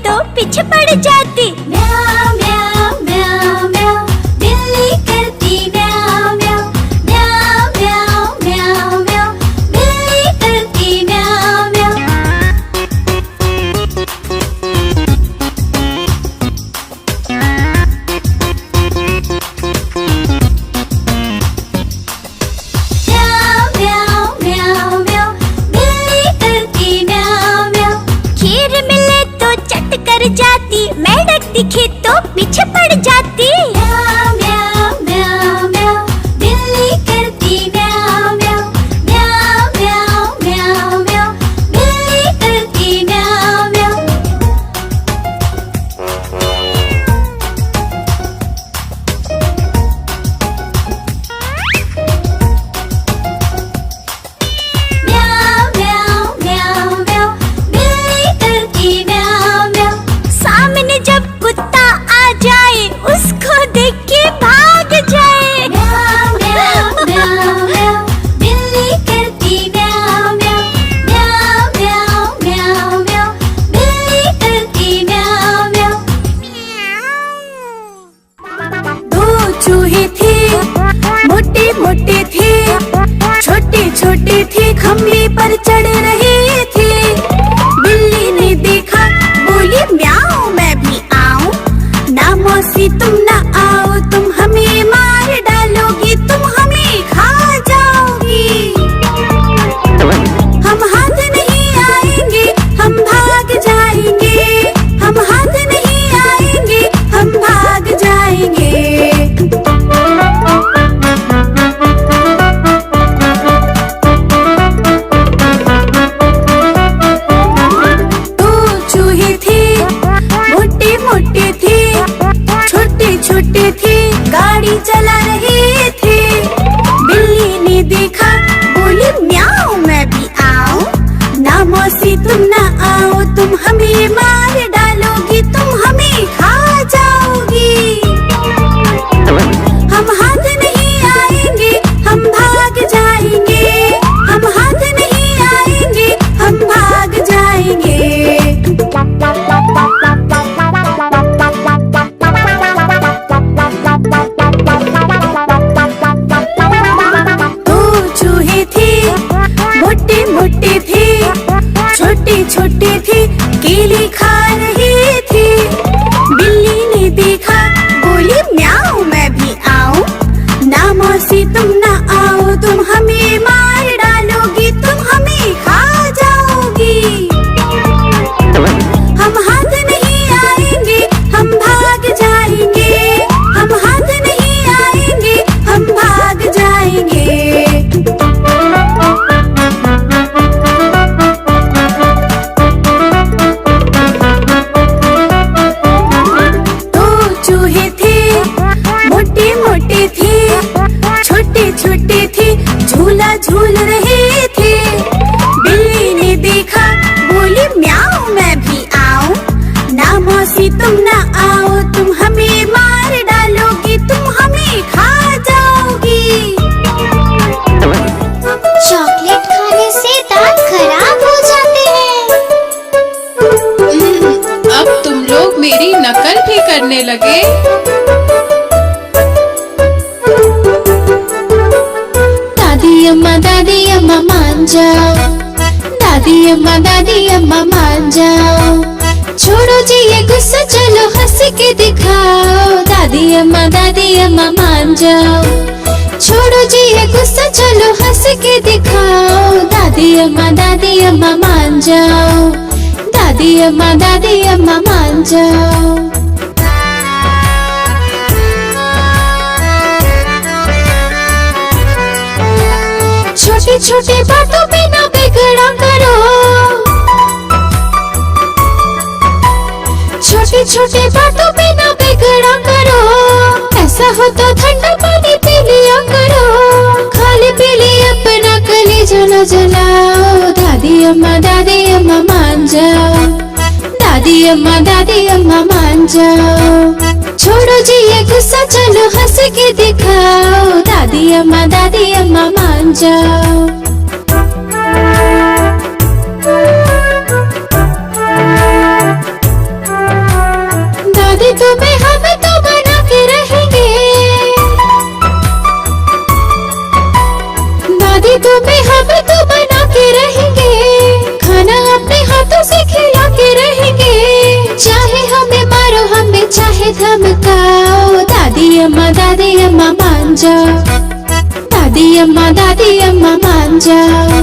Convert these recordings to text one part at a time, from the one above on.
तो पीछे पड़ जाती। म्याऊ म्याऊ म्याऊ म्याऊ बिल्ली करती म्याऊ म्याऊ। म्याऊ म्याऊ म्याऊ म्याऊ बिल्ली करती म्याऊ म्याऊ। म्याऊ म्याऊ म्याऊ म्याऊ बिल्ली करती म्याऊ म्याऊ। खीर मिले तो चट कर जाती, मेंढक दिखे तो पीछे पड़ जाती। म्याऊ म्याऊ म्याऊ म्याऊ बिल्ली करती म्याऊ म्याऊ। म्याऊ म्याऊ म्याऊ म्याऊ बिल्ली करती म्याऊ म्याऊ। म्याऊ म्याऊ म्याऊ म्याऊ बिल्ली करती म्याऊ म्याऊ। सामने जब कुत्ता आ जाए उसको देख के भाग जाए। म्याऊ म्याऊ म्याऊ म्याऊ बिल्ली करती म्याऊ म्याऊ। म्याऊ म्याऊ म्याऊ म्याऊ बिल्ली करती म्याऊ म्याऊ। दो चूहे थे, मोटे मोटे थे, छोटे छोटे थे, खम्भे पर चढ़ रहे थे। बिल्ली ने देखा, बोली म्याऊ मैं भी आऊं। ना मौसी तुम ना आओ, तुम हमें मार डालोगी, तुम हमें खा जाओगी। हम हाथ नहीं आएंगे, हम भाग जाएंगे। हम हाथ नहीं आएंगे, हम भाग जाएंगे। दो चूहे थे, मोटे मोटे थे, छोटे छोटे थे, गाड़ी चला रहे थे। बिल्ली ने देखा, बोली म्याऊ मैं भी आऊं। ना मौसी तुम ना आओ, तुम हमें मार डालोगी, तुम हमें खा जाओगी। हम हाथ नहीं आएंगे, हम भाग जाएंगे। हम हाथ नहीं आएंगे, हम भाग जाएंगे। दो चूहे थे, मोटे मोटे थे, छोटे छोटे थे, केले खा रहे थे। बिल्ली ने देखा, बोली म्याऊ मैं भी आऊं। ना मौसी तुम ना आओ, तुम हमें मार डालोगी, तुम हमें खा जाओगी। हम हाथ नहीं आएंगे, हम भाग जाएंगे। हम हाथ नहीं आएंगे, हम भाग जाएंगे। दो चूहे थे, मोटे मोटे थे, छोटे छोटे थे, झूला झूल रहे थे। बिल्ली ने देखा, बोली म्याऊ मैं भी आऊं। ना मौसी तुम ना आओ, तुम हमें मार डालोगी, तुम हमें खा जाओगी। चॉकलेट खाने से दांत खराब हो जाते हैं। अब तुम लोग मेरी नकल भी करने लगे। दादी अम्मा मान जाओ। दादी अम्मा मान जाओ। छोड़ो जी ये गुस्सा, चलो हंस के दिखाओ। दादी अम्मा मान जाओ। छोड़ो जी ये गुस्सा, चलो हंस के दिखाओ। दादी अम्मा मान जाओ। दादी अम्मा मान जाओ। छोटी छोटी बातों पे ना बिगड़ा करो। छोटी छोटी बातों पे ना बिगड़ा करो। ऐसा हो तो ठंडा पानी पी लिया करो। खाली पी लिया अपना कलेजा न जलाओ। दादी अम्मा मान जाओ। दादी अम्मा मान जाओ। छोड़ो जी ये गुस्सा, चलो हंस के दिखाओ। दादी अम्मा मान जाओ। धमकाओ, दादी अम्मा मान जाओ, दादी अम्मा मान जाओ।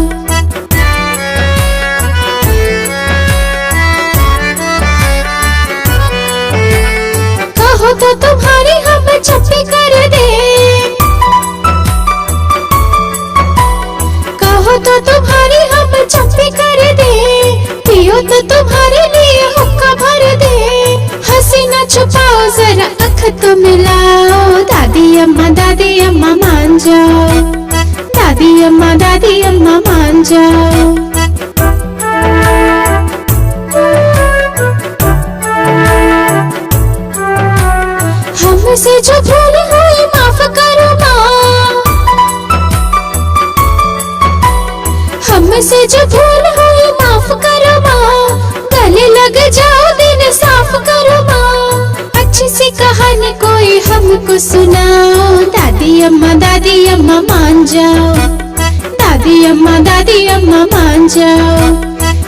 कहो तो तुम्हारी हम चप्पी कर दे, कहो तो तुम्हारी हम चप्पी कर दे, पियो तो तुम्हारे लिए हुक्का भर दे। हंसी न छुपाओ जरा आँख तो मिलाओ, दादी अम्मा मान जाओ, दादी अम्मा मान जाओ। हमसे जो भूल हुई माफ करो माँ, हमसे जो भूल हुई माफ करो माँ, गले लग जाओ दिन साफ करो माँ। अच्छी सी कहानी कोई हमको सुनाओ, दादी अम्मा मान जाओ, दादी अम्मा मान जाओ।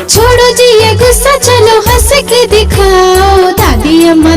छोड़ो जी ये गुस्सा, चलो हंस के दिखाओ, दादी अम्मा